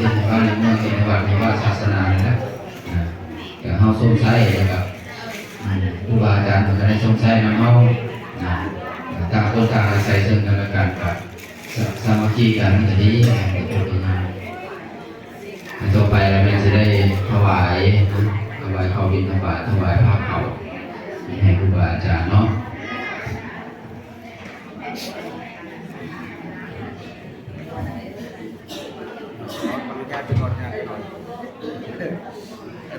เป็นในบ้านในเมืองในวัดในว่าศาสนาเนี่ยนะแต่เฮาสงสัยกับครูบาอาจารย์ก็ได้สงสัยนำเฮาต่างคนต่างอาศัยซึ่งกันและกันกับสามัคคีกันมันจะดีเป็นตัวเป็นงต่อไปเราจะได้ถวายข้าวบิณฑบาตถวายผ้าเผาให้ครูบาอาจารย์เนาะ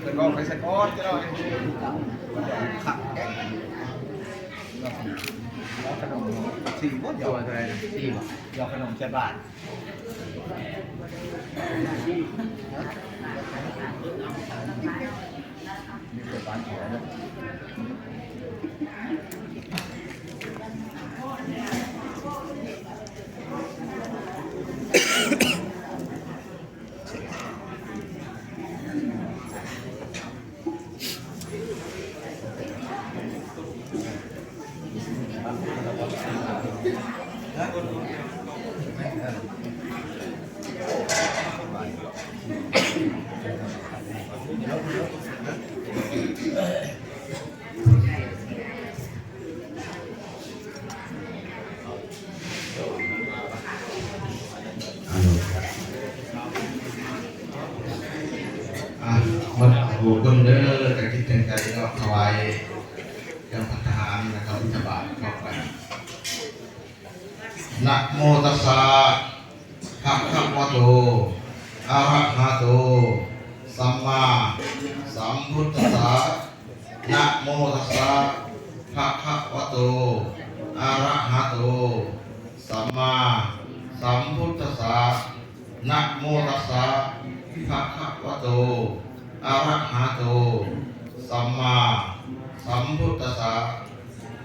เป็นบอกไปสักก้อนจะได้ขับแกขนมสี่บาทยอดอะไรนะสี่บาทยอดขนม7 บาทมีเปิดร้านขายด้วยคนเด้อแต่คิดถึงใจก็ถวายยังพัฒหารนะครับบิณฑบาตเข้าไปนะโมตัสสะภะคะวะโตอะระหะโตสัมมาสัมพุทธัสสะนะโมตัสสะภะคะวะโตอะระหะโตสัมมาสัมพุทธัสสะนะโมตัสสะภะคะวะโตอะระหะโตสัมมาสัมพุทธัสสะ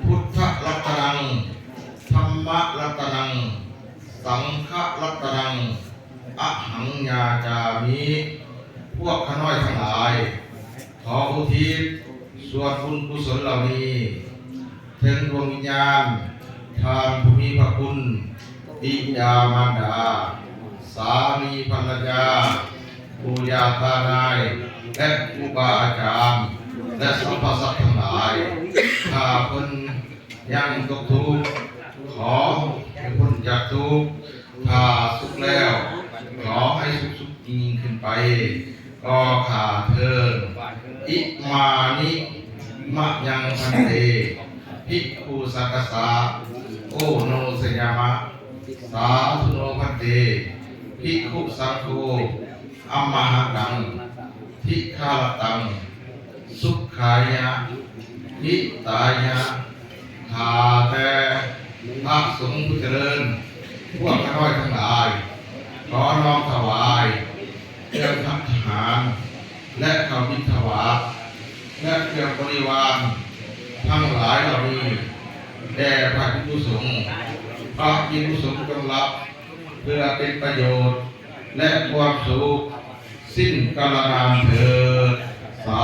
พุทธรัตนังธัมมรัตนังสังฆรัตนังอะหังญาจามิพวกข้าน้อยทั้งหลายขออุทิศส่วนบุญกุศลเหล่านี้ถึงดวงวิญญาณทานผู้มีพระคุณบิดามารดาสามีภรรยาปู่ย่าตายายและครูบาอาจารย์และสรรพสัตว์ทั้งหลายถ้าเพิ่นยังตกทุกข์ขอให้พ้นจากทุกข์ถ้าสุขแล้วขอให้สุขยิ่งขึ้นไปก็ขาเทินอิมานิมะยังพันเตภิกขุสักกสะโอโนสยามะสาธุโนพันเตภิกขุสังโฆอัมมหกังทิฆาลตังสุขายะหิตายะข้าแต่พระสงฆ์ผู้เจริญพวกข้าน้อยทั้งหลายขอน้อมถวายเครื่องทหารและข้าวบิณฑบาตและเครื่องบริวารทั้งหลายเหล่านี้แด่พระภิกษุสงฆ์พระภิกษุสงฆ์จงรับเพื่อเป็นประโยชน์และความสุขสิ้นกาลนานเถิดสา